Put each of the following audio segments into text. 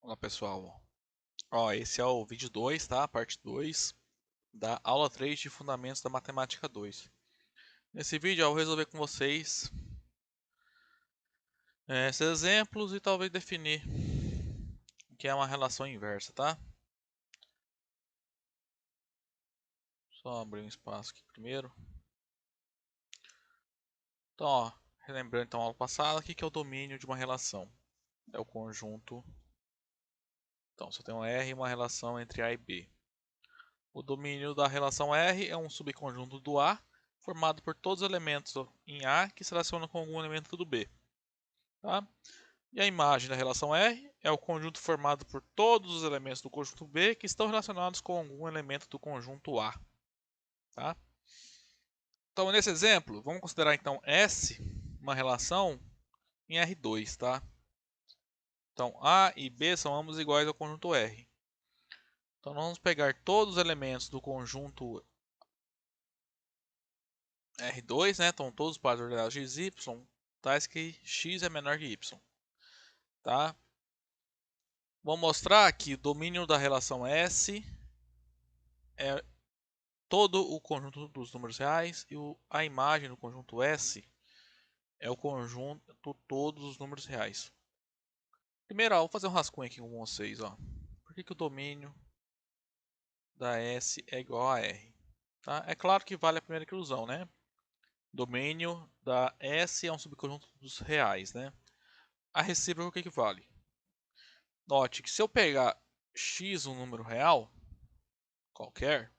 Olá pessoal, esse é o vídeo 2, tá? Parte 2 da aula 3 de Fundamentos da Matemática 2. Nesse vídeo eu vou resolver com vocês esses exemplos e talvez definir o que é uma relação inversa, tá? Só abrir um espaço aqui primeiro. Então, relembrando então a aula passada, o que é o domínio de uma relação? É o conjunto. Então, se eu tenho um R e uma relação entre A e B. O domínio da relação R é um subconjunto do A, formado por todos os elementos em A que se relacionam com algum elemento do B. Tá? E a imagem da relação R é o conjunto formado por todos os elementos do conjunto B que estão relacionados com algum elemento do conjunto A. Tá? Então, nesse exemplo, vamos considerar então S uma relação em R2. Tá? Então, A e B são ambos iguais ao conjunto R. Então, nós vamos pegar todos os elementos do conjunto R2, né? Então, todos os pares ordenados x e y, tais que x é menor que y. Tá? Vou mostrar que o domínio da relação S é todo o conjunto dos números reais e a imagem do conjunto S é o conjunto todos os números reais. Primeiro, vou fazer um rascunho aqui com vocês. Por que o domínio da S é igual a R? Tá? É claro que vale a primeira inclusão, né? Domínio da S é um subconjunto dos reais, né? A recíproca, o que vale? Note que se eu pegar x, um número real, qualquer,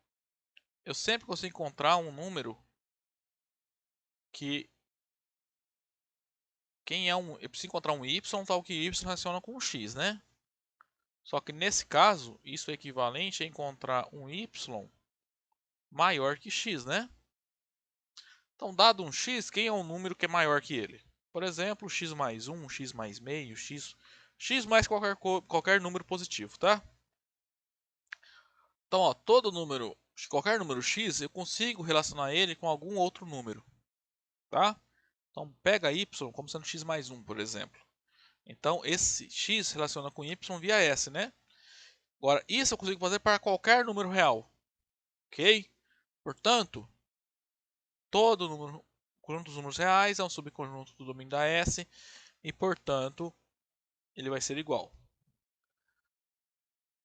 eu sempre consigo encontrar um número que eu preciso encontrar um y tal que y relaciona com um x, né? Só que nesse caso, isso é equivalente a encontrar um y maior que x, né? Então, dado um x, quem é um número que é maior que ele? Por exemplo, x mais 1, x mais meio, x mais qualquer número positivo, tá? Então, qualquer número x, eu consigo relacionar ele com algum outro número, tá? Então, pega y como sendo x mais 1, por exemplo. Então, esse x relaciona com y via S, né? Agora, isso eu consigo fazer para qualquer número real, ok? Portanto, todo número, conjunto dos números reais é um subconjunto do domínio da S e, portanto, ele vai ser igual.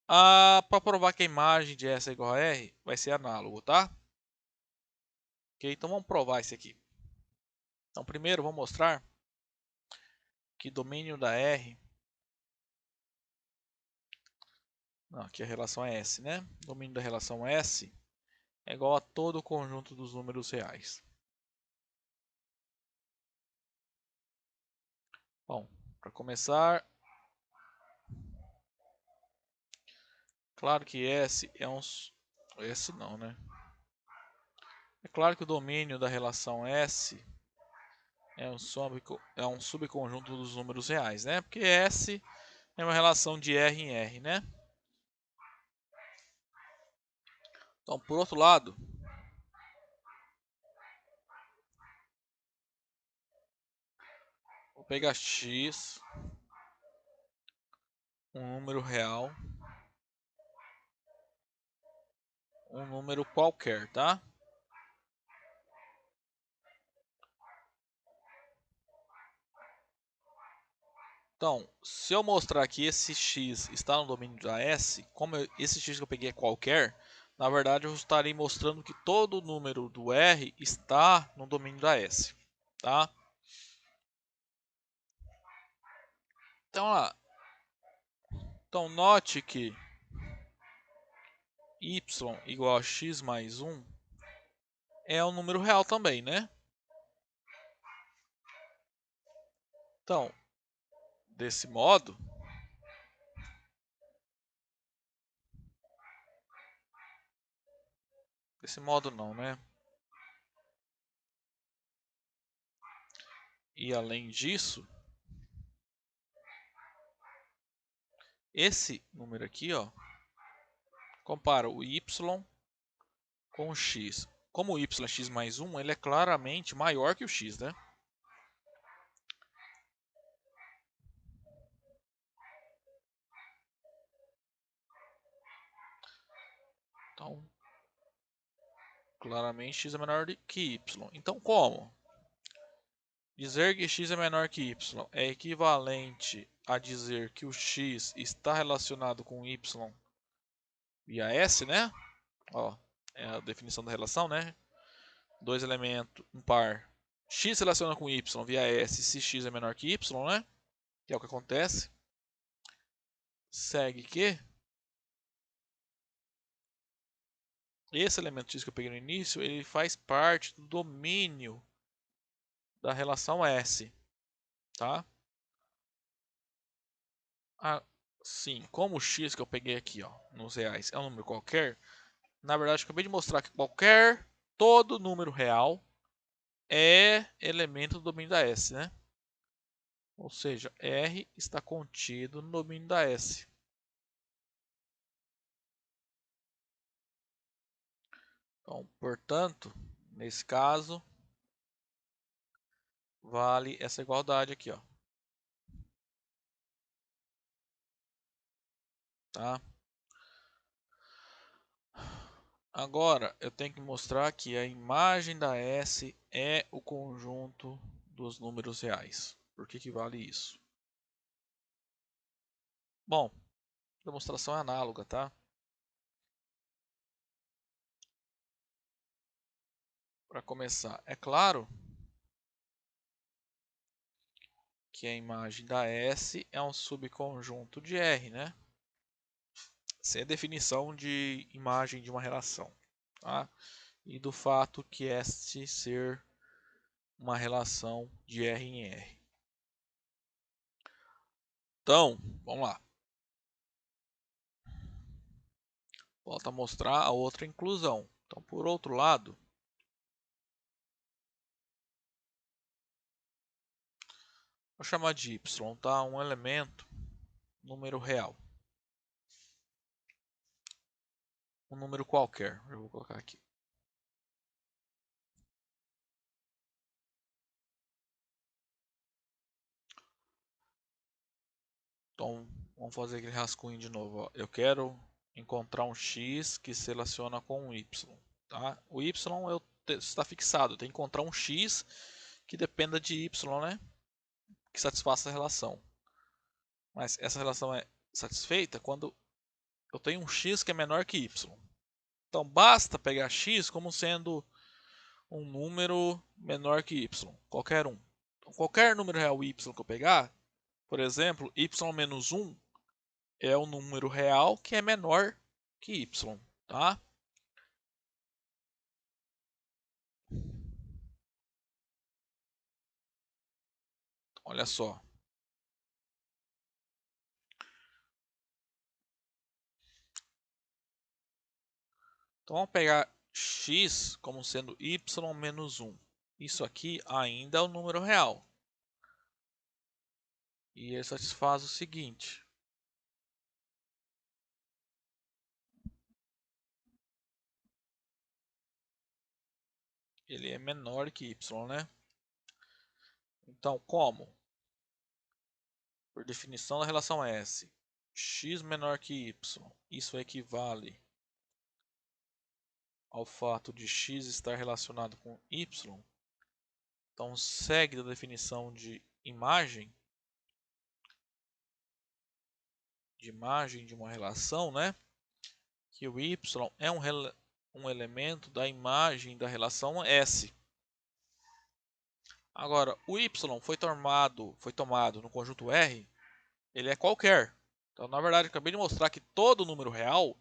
Para provar que a imagem de S é igual a R, vai ser análogo, tá? Ok, então vamos provar isso aqui. Então, primeiro, vou mostrar que domínio da R... Não, aqui a relação é S, né? Domínio da relação S é igual a todo o conjunto dos números reais. Bom, para começar, claro que S é um... S não, né? É claro que o domínio da relação S é um subconjunto dos números reais, né? Porque S é uma relação de R em R, né? Então, por outro lado, vou pegar x, um número real, um número qualquer, tá? Então, se eu mostrar que esse x está no domínio da S, como esse x que eu peguei é qualquer, na verdade eu estarei mostrando que todo número do R está no domínio da S, tá? Então, note que y igual a x mais 1 é um número real também, né? Então, desse modo, não, né? E além disso, esse número aqui, compara o y com o x. Como o y é x mais 1, ele é claramente maior que o x, né? Claramente x é menor que y. Então como? Dizer que x é menor que y é equivalente a dizer que o x está relacionado com y via S, né? Ó, é a definição da relação, né? Dois elementos, um par. X se relaciona com y via S se x é menor que y, né? Que é o que acontece. Segue que esse elemento x que eu peguei no início, ele faz parte do domínio da relação S, tá? Sim, como o x que eu peguei aqui, ó, nos reais, é um número qualquer, na verdade, eu acabei de mostrar que todo número real é elemento do domínio da S, né? Ou seja, R está contido no domínio da S. Então, portanto, nesse caso, vale essa igualdade aqui, ó. Tá? Agora, eu tenho que mostrar que a imagem da S é o conjunto dos números reais. Por que que vale isso? Bom, a demonstração é análoga, tá? Para começar, é claro que a imagem da S é um subconjunto de R, né? Essa é a definição de imagem de uma relação, tá? E do fato que este ser uma relação de R em R. Então, vamos lá. Volta a mostrar a outra inclusão. Então, por outro lado, vou chamar de y, tá? Um elemento, número real. Um número qualquer, eu vou colocar aqui. Então, vamos fazer aquele rascunho de novo. Ó. Eu quero encontrar um x que se relaciona com um y. Tá? O y está fixado. Eu tenho que encontrar um x que dependa de y, né? Que satisfaça a relação. Mas essa relação é satisfeita quando eu tenho um x que é menor que y. Então, basta pegar x como sendo um número menor que y. Qualquer um. Então, qualquer número real y que eu pegar, por exemplo, y menos 1 é o número real que é menor que y, tá? Olha só. Então vamos pegar x como sendo y menos 1. Isso aqui ainda é o número real. E ele satisfaz o seguinte. Ele é menor que y, né? Então, como? Por definição da relação S, x menor que y, isso equivale ao fato de x estar relacionado com y. Então, segue da definição de imagem de uma relação, né? Que o y é um elemento da imagem da relação S. Agora, o y foi tomado no conjunto R, ele é qualquer. Então, na verdade, eu acabei de mostrar que todo número real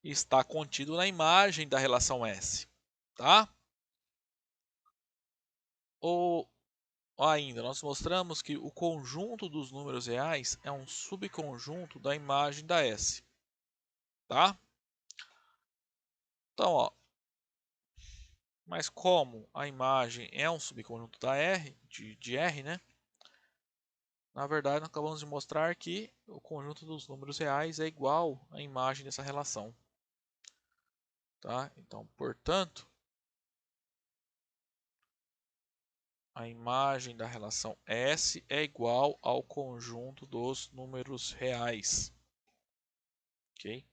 está contido na imagem da relação S. Tá? Ou ainda, nós mostramos que o conjunto dos números reais é um subconjunto da imagem da S. Tá? Então, ó, mas como a imagem é um subconjunto da R, de R, né? Na verdade, nós acabamos de mostrar que o conjunto dos números reais é igual à imagem dessa relação. Tá? Então, portanto, a imagem da relação S é igual ao conjunto dos números reais. Ok?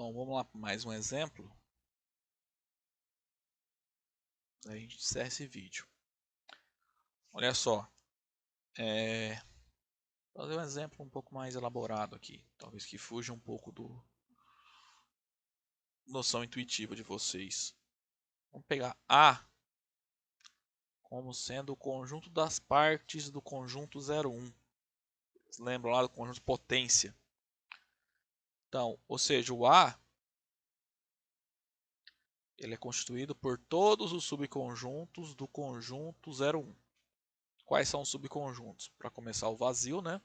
Bom, vamos lá para mais um exemplo. Aí a gente encerra esse vídeo. Olha só. Vou fazer um exemplo um pouco mais elaborado aqui. Talvez que fuja um pouco do noção intuitiva de vocês. Vamos pegar A como sendo o conjunto das partes do conjunto 01. Vocês lembram lá do conjunto potência? Então, ou seja, o A ele é constituído por todos os subconjuntos do conjunto 01. Quais são os subconjuntos? Para começar, o vazio, né?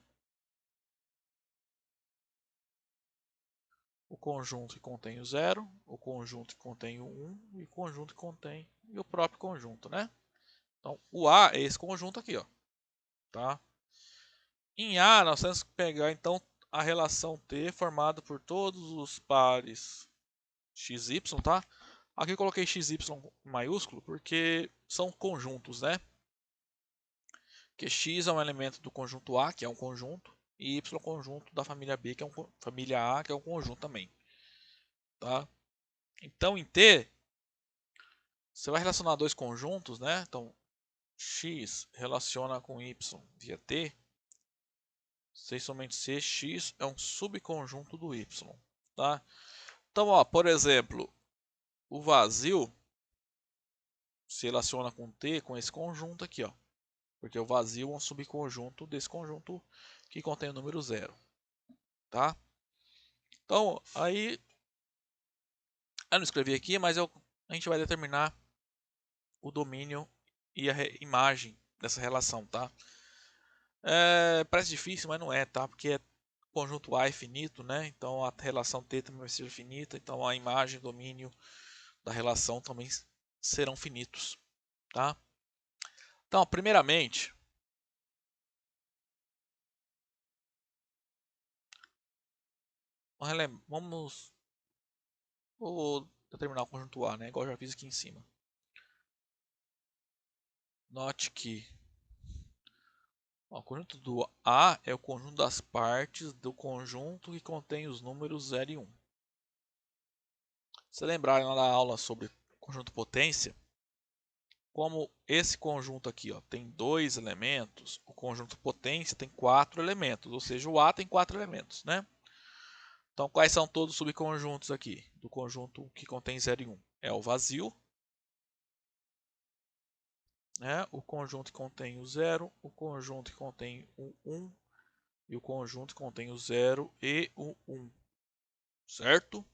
O conjunto que contém o 0, o conjunto que contém o 1 e o conjunto que contém o próprio conjunto, né? Então, o A é esse conjunto aqui, ó, tá? Em A, nós temos que pegar, então, a relação T formada por todos os pares XY, tá? Aqui eu coloquei XY maiúsculo porque são conjuntos, né? Que X é um elemento do conjunto A, que é um conjunto, e Y é um conjunto da família B, que é família A, que é um conjunto também, tá? Então, em T, você vai relacionar dois conjuntos, né? Então, X relaciona com Y via T, se somente se X é um subconjunto do Y, tá? Então, ó, por exemplo, o vazio se relaciona com T com esse conjunto aqui, ó. Porque o vazio é um subconjunto desse conjunto que contém o número 0, tá? Então, aí eu não escrevi aqui, mas a gente vai determinar o domínio e a imagem dessa relação, tá? Parece difícil, mas não é, tá? Porque o conjunto A é finito, né? Então a relação T também vai ser finita, então a imagem e o domínio da relação também serão finitos, tá? Então, primeiramente, vou determinar o conjunto A, né? Igual eu já fiz aqui em cima. Note que o conjunto do A é o conjunto das partes do conjunto que contém os números 0 e 1. Se lembrarem lá da aula sobre conjunto potência, como esse conjunto aqui ó, tem 2 elementos, o conjunto potência tem 4 elementos, ou seja, o A tem 4 elementos, né? Então, quais são todos os subconjuntos aqui do conjunto que contém 0 e 1? É o vazio, né? O conjunto que contém o 0, o conjunto que contém o 1 e o conjunto que contém o 0 e o 1, certo?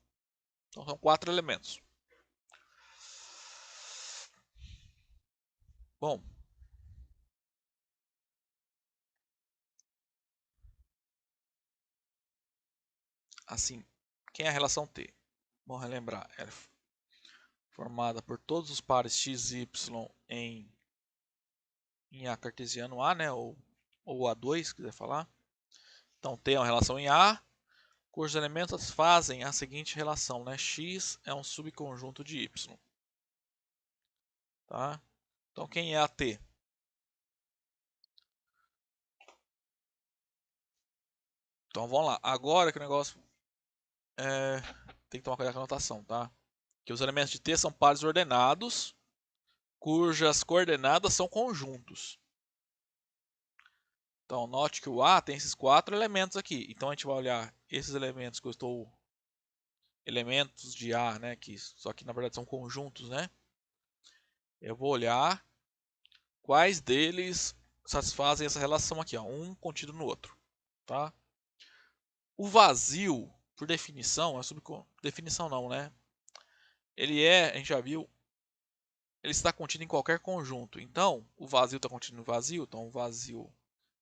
Então, são 4 elementos. Bom, assim, quem é a relação T? Vamos relembrar, ela é formada por todos os pares x, y em A cartesiano A, né? Ou A2, se quiser falar. Então, T é uma relação em A, cujos elementos fazem a seguinte relação, né? X é um subconjunto de Y. Tá? Então, quem é a T? Então, vamos lá. Agora que o negócio tem que tomar cuidado com a anotação, tá? Que os elementos de T são pares ordenados, cujas coordenadas são conjuntos. Então, note que o A tem esses 4 elementos aqui. Então, a gente vai olhar esses elementos que eu estou... Elementos de A, né? Só que, na verdade, são conjuntos, né? Eu vou olhar quais deles satisfazem essa relação aqui, ó, um contido no outro, tá? O vazio, por definição, definição não, né? A gente já viu, ele está contido em qualquer conjunto. Então, o vazio está contido no vazio, então o vazio,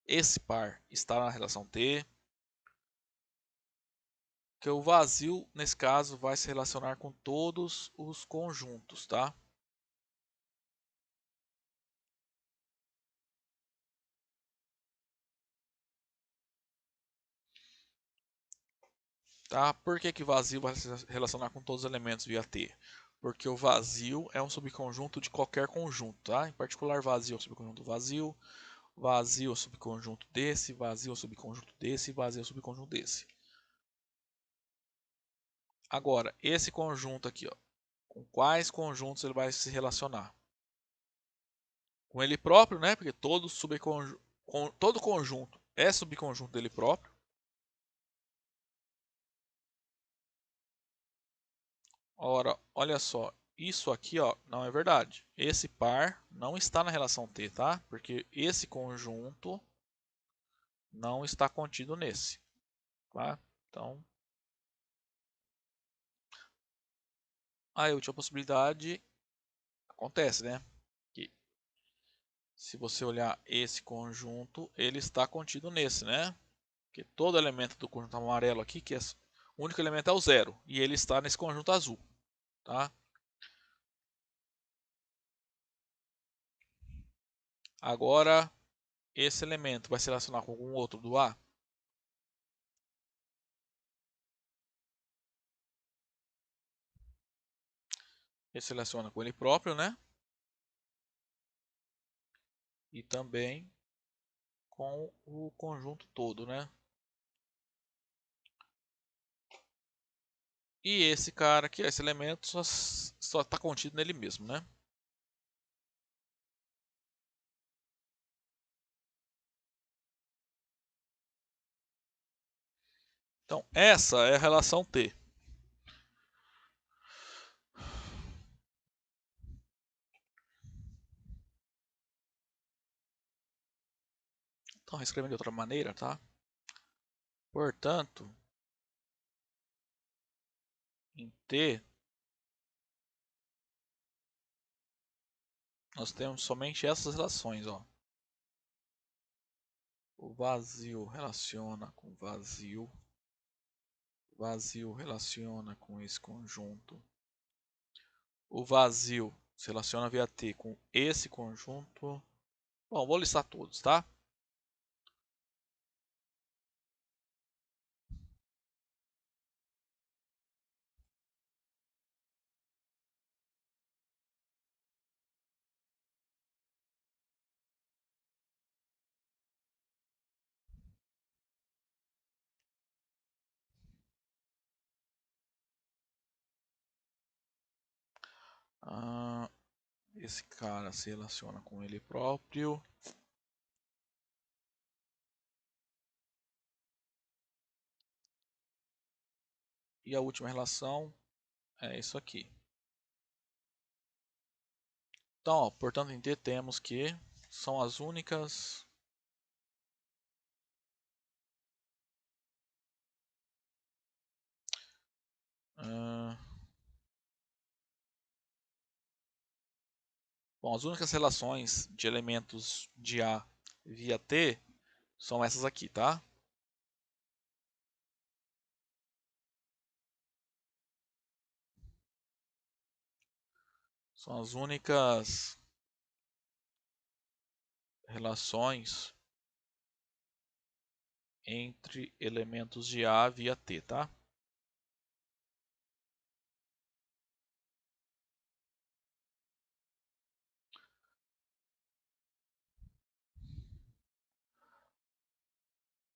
esse par está na relação T. Que o vazio, nesse caso, vai se relacionar com todos os conjuntos, tá? Tá? Por que vazio vai se relacionar com todos os elementos via T? Porque o vazio é um subconjunto de qualquer conjunto, tá? Em particular, vazio é um subconjunto vazio, vazio é um subconjunto desse, vazio é um subconjunto desse, vazio é um subconjunto desse. Agora, esse conjunto aqui, ó, com quais conjuntos ele vai se relacionar? Com ele próprio, né? Porque todo conjunto é subconjunto dele próprio. Ora, olha só, isso aqui, ó, não é verdade. Esse par não está na relação T, tá? Porque esse conjunto não está contido nesse, tá? Então, a última possibilidade acontece, né? Que se você olhar esse conjunto, ele está contido nesse, né? Porque todo elemento do conjunto amarelo aqui, o único elemento é o zero, e ele está nesse conjunto azul, tá? Agora, esse elemento vai se relacionar com algum outro do A? Ele se relaciona com ele próprio, né? E também com o conjunto todo, né? E esse cara aqui, esse elemento, só está contido nele mesmo, né? Então, essa é a relação T. Então, escrevendo de outra maneira, tá? Portanto, em T, nós temos somente essas relações, ó. O vazio relaciona com vazio. O vazio relaciona com esse conjunto. O vazio se relaciona via T com esse conjunto. Bom, vou listar todos, tá? Ah, esse cara se relaciona com ele próprio. E a última relação é isso aqui. Então, ó, portanto, em T temos que são as únicas bom, as únicas relações de elementos de A via T são essas aqui, tá? São as únicas relações entre elementos de A via T, tá?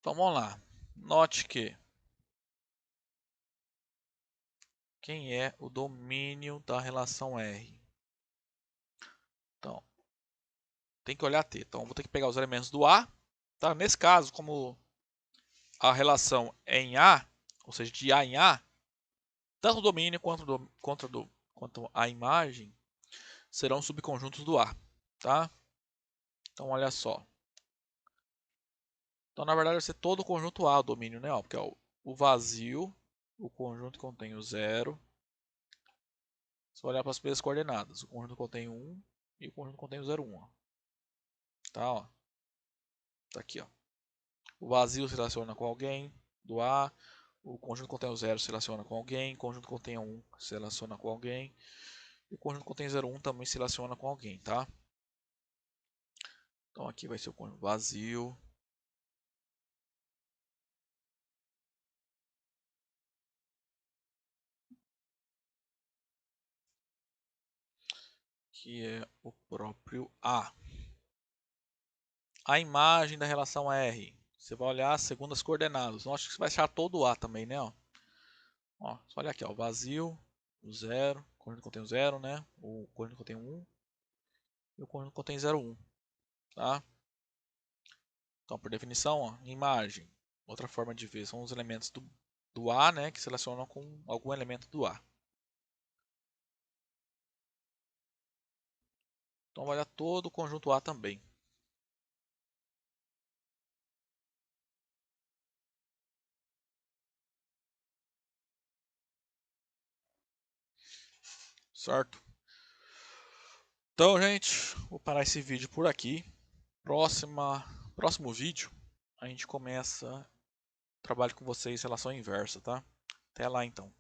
Então vamos lá. Note que quem é o domínio da relação R? Então, tem que olhar T. Então, vou ter que pegar os elementos do A. Tá? Nesse caso, como a relação é em A, ou seja, de A em A, tanto o domínio quanto a imagem serão subconjuntos do A. Tá? Então, olha só. Então, na verdade, vai ser todo o conjunto A o domínio, né? Porque ó, o vazio, o conjunto contém o zero. Se olhar para as primeiras coordenadas, o conjunto contém 1 e o conjunto contém o 0, 1. Ó. Tá, ó. Tá aqui, ó. O vazio se relaciona com alguém do A. O conjunto contém o 0 se relaciona com alguém. O conjunto contém 1 se relaciona com alguém. E o conjunto contém 0, 1 também se relaciona com alguém, tá? Então aqui vai ser o conjunto vazio. Que é o próprio A. A imagem da relação R. Você vai olhar segundo as coordenadas. Note que você vai achar todo o A também, né? Ó. Ó, só olha aqui, ó, vazio, o 0, conjunto contém o 0, né? O conjunto contém 1 e o conjunto contém 0, 1, tá? Então, por definição, ó, imagem, outra forma de ver, são os elementos do A, né, que se relacionam com algum elemento do A. Então, vai olhar todo o conjunto A também. Certo? Então, gente, vou parar esse vídeo por aqui. Próximo vídeo, a gente começa o trabalho com vocês em relação inversa, tá? Até lá, então.